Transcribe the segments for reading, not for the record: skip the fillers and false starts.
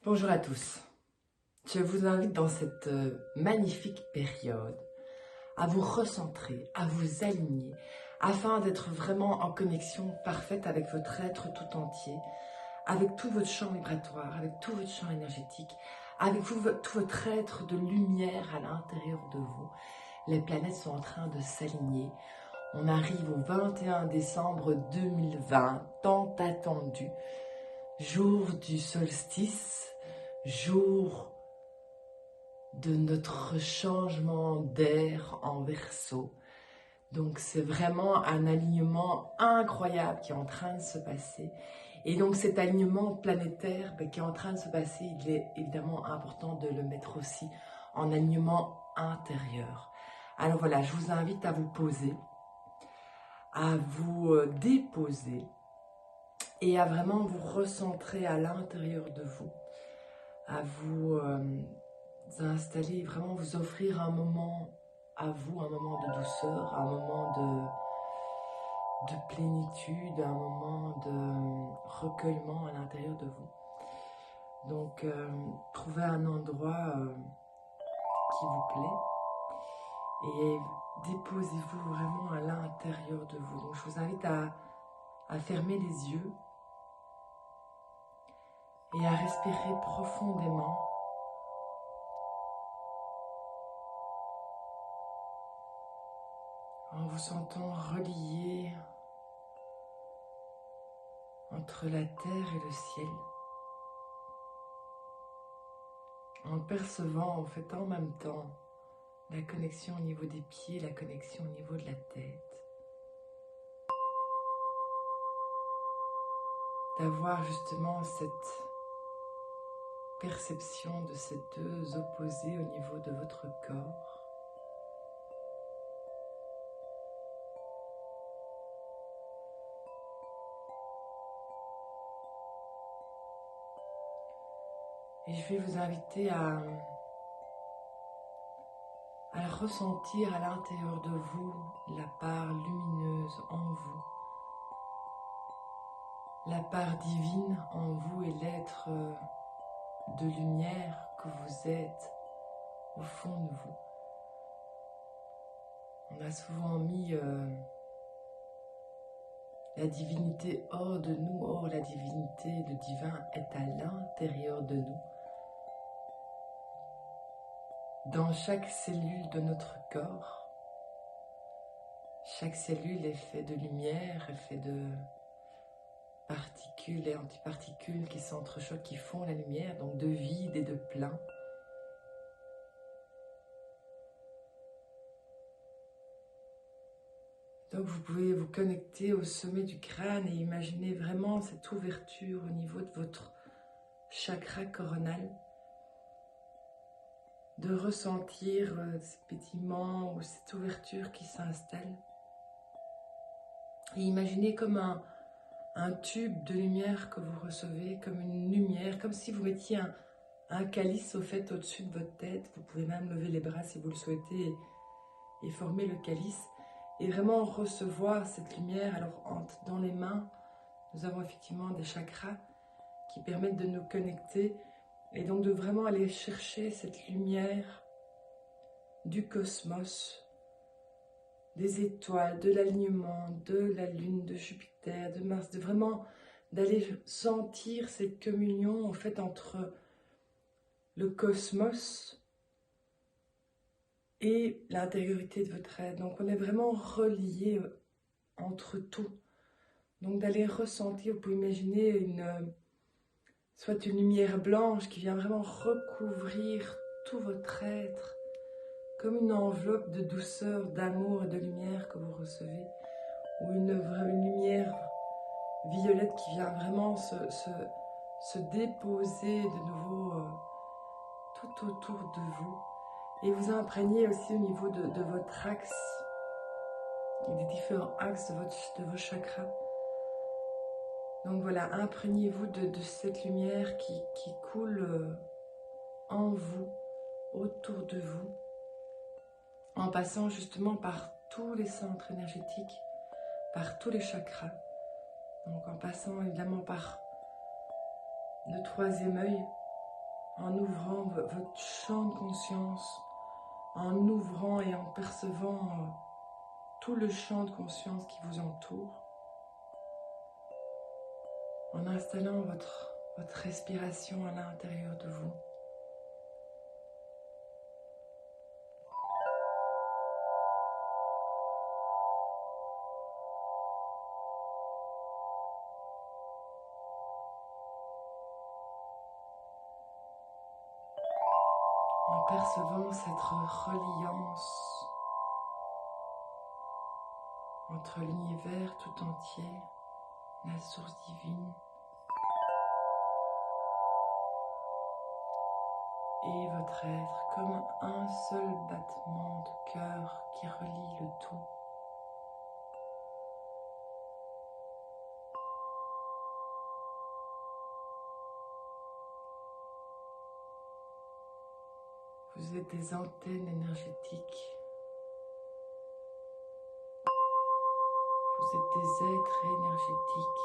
Bonjour à tous. Je vous invite dans cette magnifique période à vous recentrer, à vous aligner, afin d'être vraiment en connexion parfaite avec votre être tout entier, avec tout votre champ vibratoire, avec tout votre champ énergétique, avec tout votre être de lumière à l'intérieur de vous. Les planètes sont en train de s'aligner. On arrive au 21 décembre 2020, tant attendu, jour du solstice, jour de notre changement d'air en Verseau. Donc c'est vraiment un alignement incroyable qui est en train de se passer. Et donc cet alignement planétaire qui est en train de se passer, il est évidemment important de le mettre aussi en alignement intérieur. Alors voilà, je vous invite à vous poser, à vous déposer et à vraiment vous recentrer à l'intérieur de vous, à vous installer, vraiment vous offrir un moment à vous, un moment de douceur, un moment de plénitude, un moment de recueillement à l'intérieur de vous. Donc, trouvez un endroit qui vous plaît et déposez-vous vraiment à l'intérieur de vous. Donc, je vous invite à fermer les yeux et à respirer profondément. En vous sentant relié entre la terre et le ciel, en percevant en fait en même temps la connexion au niveau des pieds, la connexion au niveau de la tête, d'avoir justement cette perception de ces deux opposés au niveau de votre corps. Et je vais vous inviter à ressentir à l'intérieur de vous la part lumineuse en vous, la part divine en vous et l'être de lumière que vous êtes au fond de vous. On a souvent mis la divinité hors de nous. Or, la divinité, le divin est à l'intérieur de nous. Dans chaque cellule de notre corps, chaque cellule est faite de lumière, est faite de particules et antiparticules qui s'entrechoquent, qui font la lumière, donc de vide et de plein. Donc vous pouvez vous connecter au sommet du crâne et imaginer vraiment cette ouverture au niveau de votre chakra coronal, de ressentir ces pétillements ou cette ouverture qui s'installe. Et imaginez comme un tube de lumière que vous recevez, comme une lumière, comme si vous mettiez un calice au fait au-dessus de votre tête. Vous pouvez même lever les bras si vous le souhaitez et former le calice. Et vraiment recevoir cette lumière. Alors dans les mains, nous avons effectivement des chakras qui permettent de nous connecter et donc de vraiment aller chercher cette lumière du cosmos, des étoiles, de l'alignement, de la Lune, de Jupiter, de Mars, de vraiment d'aller sentir cette communion en fait entre le cosmos et l'intériorité de votre être. Donc on est vraiment relié entre tout. Donc d'aller ressentir, vous pouvez imaginer soit une lumière blanche qui vient vraiment recouvrir tout votre être, comme une enveloppe de douceur, d'amour et de lumière que vous recevez, ou une lumière violette qui vient vraiment se déposer de nouveau tout autour de vous, et vous imprégner aussi au niveau de votre axe, et des différents axes de vos chakras. Donc voilà, imprégnez-vous de cette lumière qui coule en vous, autour de vous, en passant justement par tous les centres énergétiques, par tous les chakras. Donc en passant évidemment par le troisième œil, en ouvrant votre champ de conscience, en ouvrant et en percevant tout le champ de conscience qui vous entoure, en installant votre respiration à l'intérieur de vous. En percevant cette reliance entre l'univers tout entier, la source divine, et votre être comme un seul battement de cœur qui relie le tout. Vous êtes des antennes énergétiques. Vous êtes des êtres énergétiques.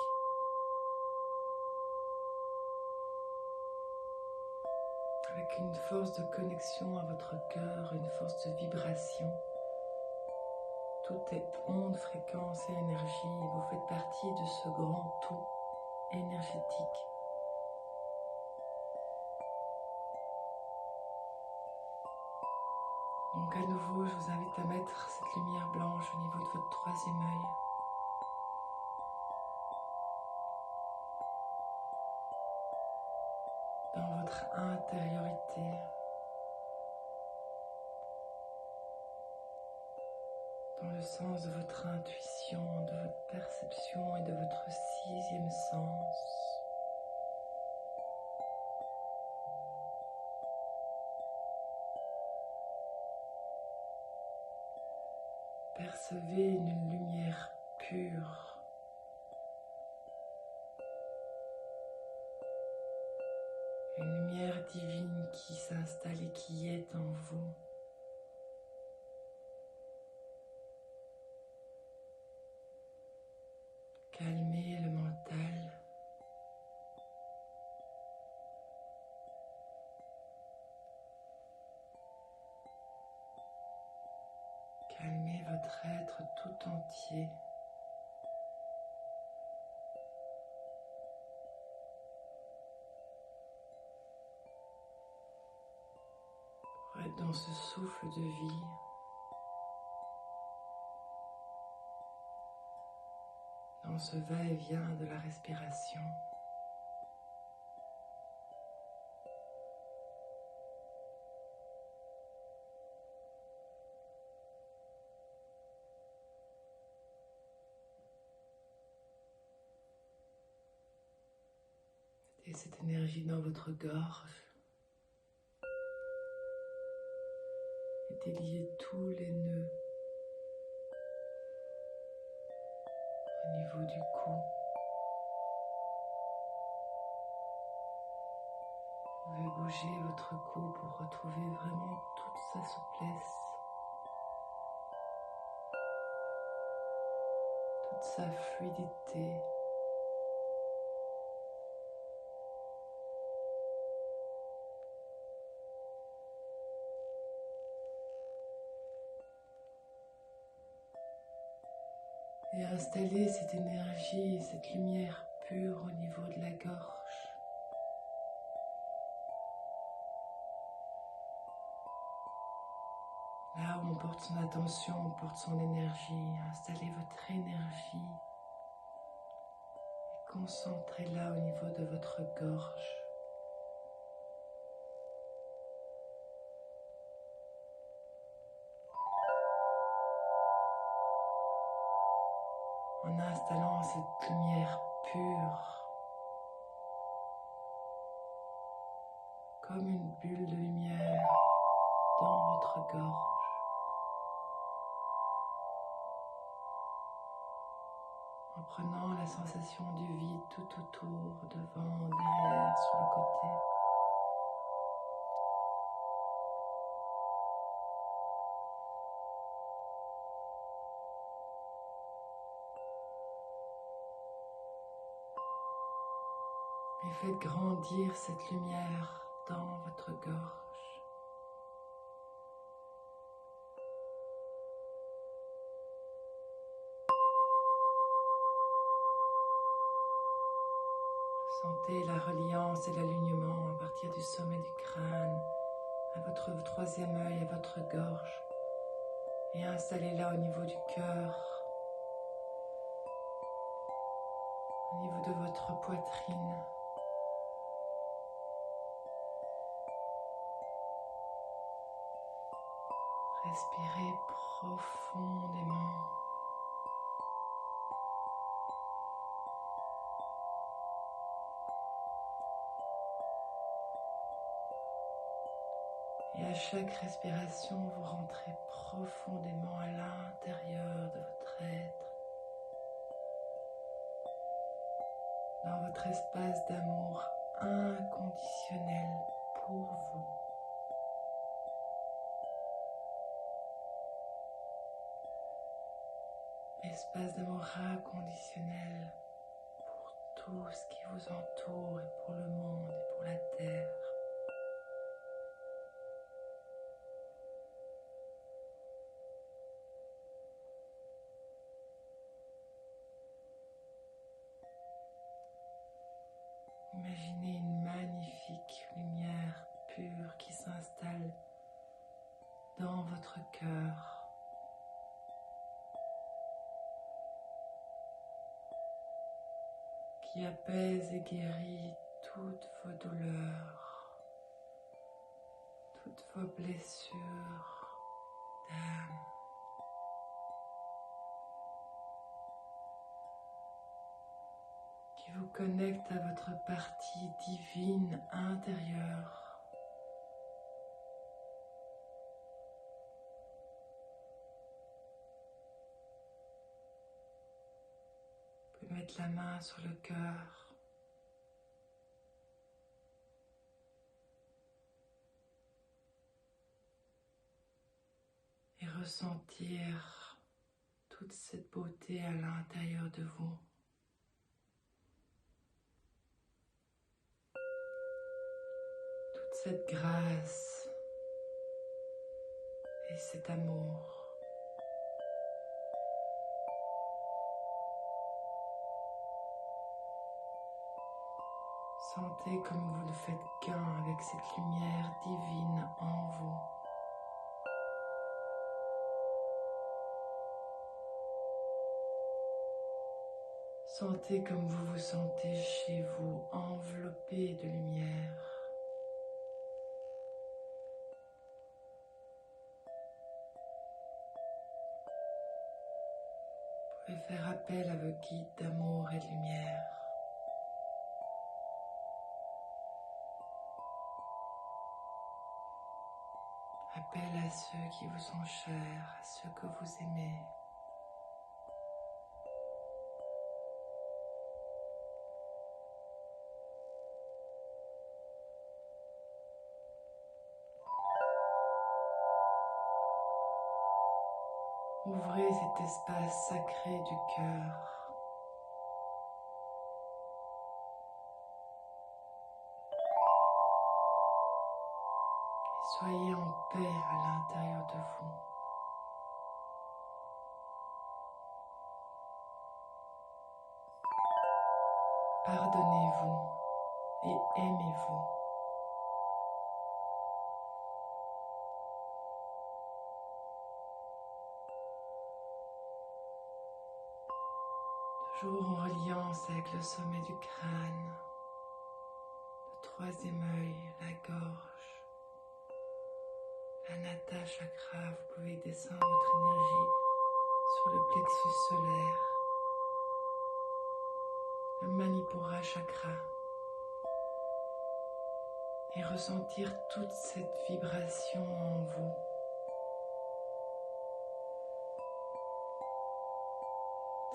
Avec une force de connexion à votre cœur, une force de vibration. Tout est onde, fréquence et énergie. Et vous faites partie de ce grand tout énergétique. Donc à nouveau, je vous invite à mettre cette lumière blanche au niveau de votre troisième œil. Dans votre intériorité. Dans le sens de votre intuition, de votre perception et de votre sixième sens. Percevez une lumière pure, une lumière divine qui s'installe et qui est en vous. Calmez le mental. Calmez votre être tout entier. Pour être dans ce souffle de vie. Dans ce va-et-vient de la respiration. Et cette énergie dans votre gorge. Et déliez tous les nœuds au niveau du cou. Vous pouvez bouger votre cou pour retrouver vraiment toute sa souplesse, toute sa fluidité. Et installer cette énergie, cette lumière pure au niveau de la gorge. Là où on porte son attention, on porte son énergie. Installez votre énergie et concentrez-la au niveau de votre gorge. En installant cette lumière pure, comme une bulle de lumière dans votre gorge. En prenant la sensation du vide tout autour, devant, derrière, sur le côté. Et faites grandir cette lumière dans votre gorge. Sentez la reliance et l'alignement à partir du sommet du crâne, à votre troisième œil, à votre gorge. Et installez-la au niveau du cœur, au niveau de votre poitrine. Respirez profondément. Et à chaque respiration, vous rentrez profondément à l'intérieur de votre être, dans votre espace d'amour inconditionnel pour vous. Espace d'amour inconditionnel pour tout ce qui vous entoure et pour le monde et pour la terre. Imaginez une magnifique lumière pure qui s'installe dans votre cœur. Qui apaise et guérit toutes vos douleurs, toutes vos blessures d'âme. Qui vous connecte à votre partie divine intérieure. Vous pouvez mettre la main sur le cœur. Et ressentir toute cette beauté à l'intérieur de vous. Toute cette grâce et cet amour. Sentez comme vous ne faites qu'un avec cette lumière divine en vous. Sentez comme vous vous sentez chez vous, enveloppé de lumière. Vous pouvez faire appel à vos guides d'amour et de lumière. Appel à ceux qui vous sont chers, à ceux que vous aimez. Ouvrez cet espace sacré du cœur. Et soyez en paix à l'intérieur de vous. Pardonnez-vous et aimez-vous. Toujours en reliance avec le sommet du crâne, le troisième œil, la gorge, l'anahata chakra. Vous pouvez descendre votre énergie sur le plexus solaire, le manipura chakra, et ressentir toute cette vibration en vous.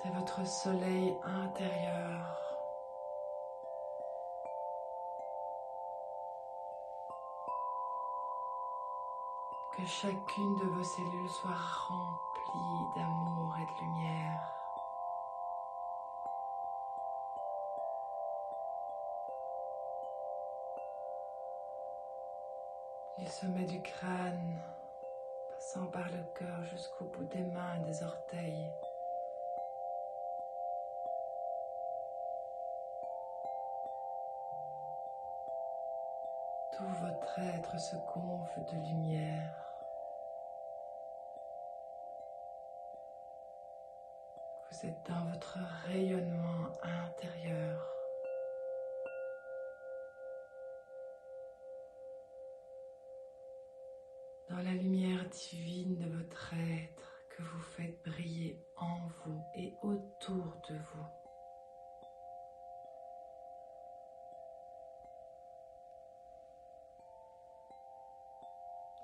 C'est votre soleil intérieur. Que chacune de vos cellules soit remplie d'amour et de lumière. du sommet du crâne, passant par le cœur jusqu'au bout des mains et des orteils. Tout votre être se gonfle de lumière. Vous êtes dans votre rayonnement intérieur. Dans la lumière divine de votre être que vous faites briller en vous et autour de vous.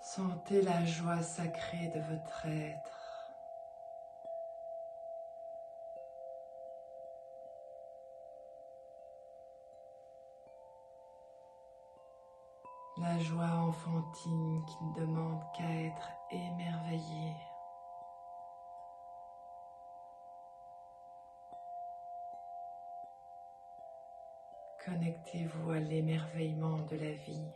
Sentez la joie sacrée de votre être. La joie enfantine qui ne demande qu'à être émerveillée. Connectez-vous à l'émerveillement de la vie,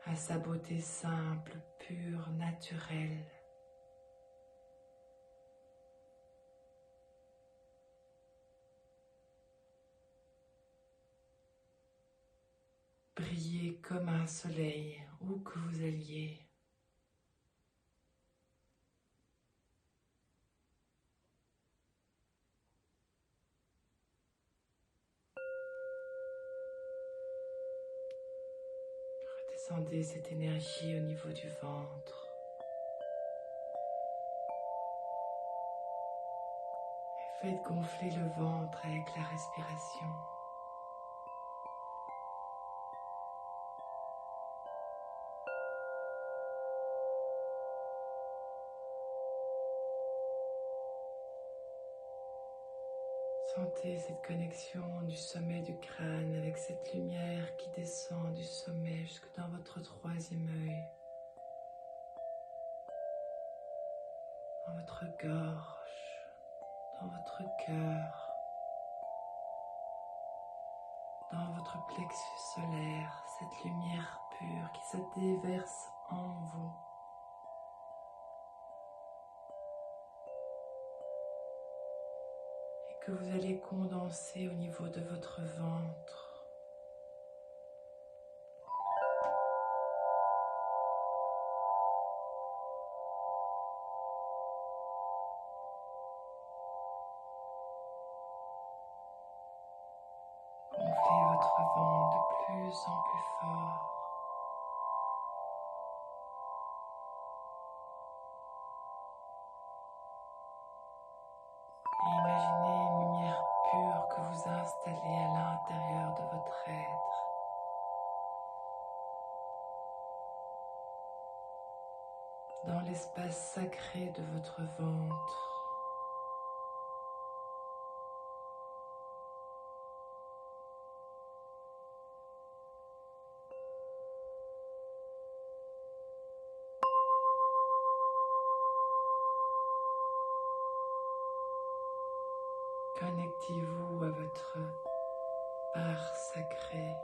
à sa beauté simple, pure, naturelle. Brillez comme un soleil où que vous alliez. Redescendez cette énergie au niveau du ventre. Et faites gonfler le ventre avec la respiration. Sentez cette connexion du sommet du crâne avec cette lumière qui descend du sommet jusque dans votre troisième œil, dans votre gorge, dans votre cœur, dans votre plexus solaire, cette lumière pure qui se déverse en vous. Que vous allez condenser au niveau de votre ventre. Gonflez votre ventre de plus en plus fort. Et imaginez une lumière pure que vous installez à l'intérieur de votre être. Dans l'espace sacré de votre ventre. Connectez-vous à votre part sacrée,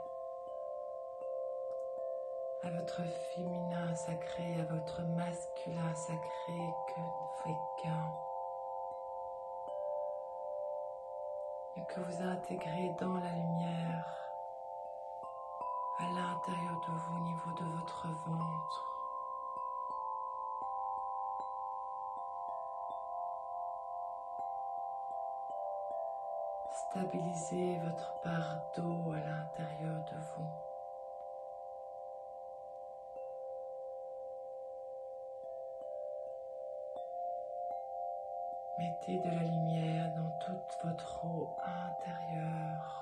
à votre féminin sacré, à votre masculin sacré que ne fait qu'un, et que vous intégrez dans la lumière, à l'intérieur de vous, au niveau de votre ventre. Stabilisez votre part d'eau à l'intérieur de vous. Mettez de la lumière dans toute votre eau intérieure.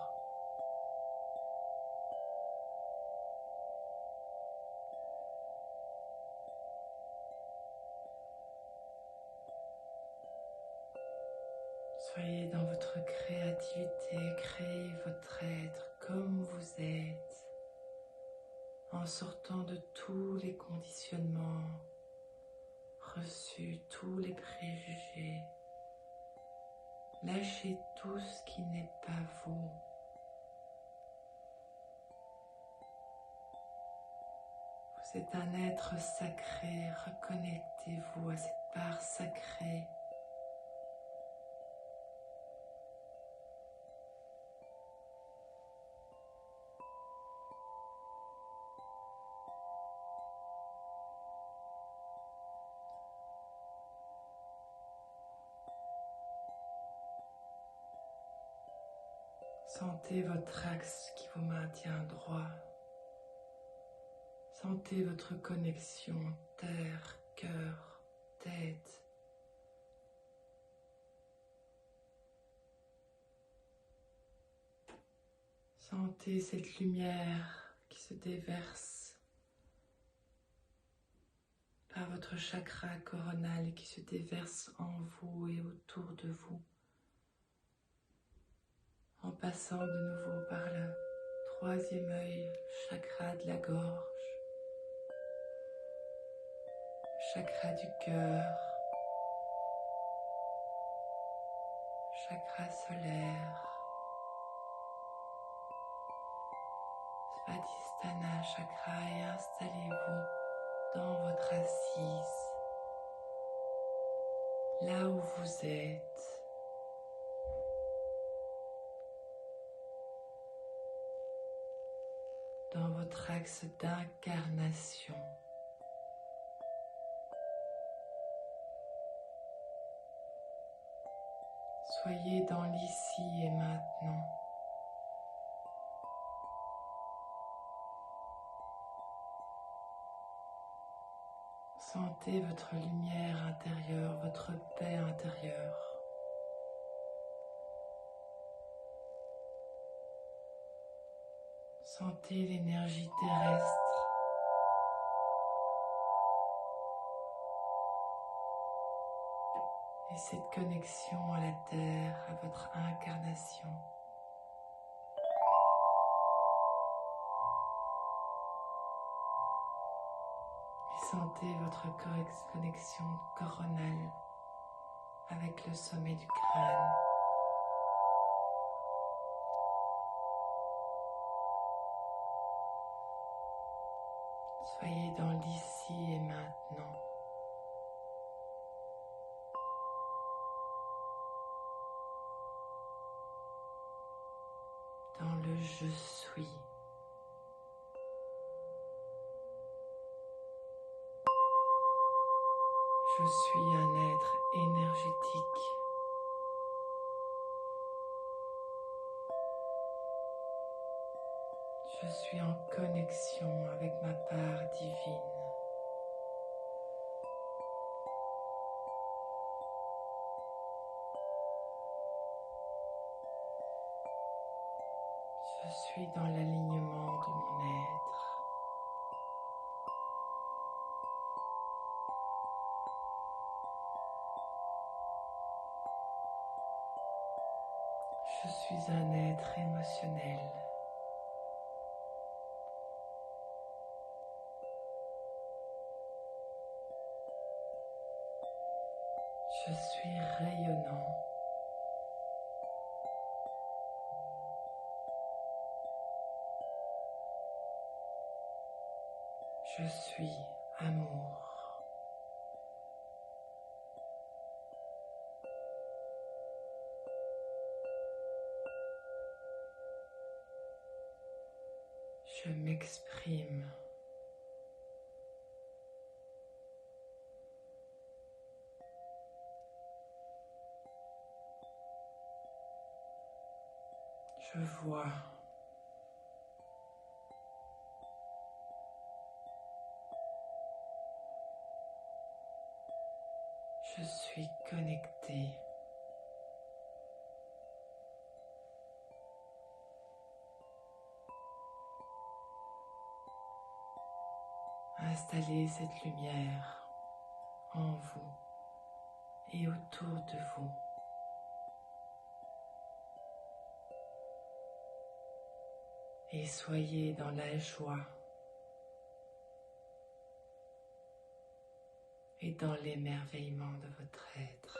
Soyez dans votre créativité, créez votre être comme vous êtes, en sortant de tous les conditionnements reçus, tous les préjugés. Lâchez tout ce qui n'est pas vous. Vous êtes un être sacré, reconnectez-vous à cette part sacrée. Sentez votre axe qui vous maintient droit. Sentez votre connexion terre, cœur, tête. Sentez cette lumière qui se déverse par votre chakra coronal et qui se déverse en vous et autour de vous. En passant de nouveau par le troisième œil, chakra de la gorge, chakra du cœur, chakra solaire, Svadhisthana chakra, et installez-vous dans votre assise, là où vous êtes. Dans votre axe d'incarnation. Soyez dans l'ici et maintenant. Sentez votre lumière intérieure, votre paix intérieure. Sentez l'énergie terrestre. Et cette connexion à la terre, à votre incarnation. Et sentez votre connexion coronale avec le sommet du crâne. Soyez dans l'ici et maintenant. Dans le je suis. Je suis un être énergétique. Je suis en connexion avec ma part divine. Je suis dans l'alignement de mon être. Je suis un être émotionnel. Je suis rayonnant. Je suis amour. Je m'exprime. Je vois. Je suis connecté. Installez cette lumière en vous et autour de vous. Et soyez dans la joie et dans l'émerveillement de votre être.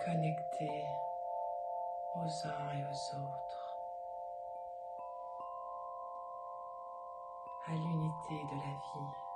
Connecté aux uns et aux autres, à l'unité de la vie.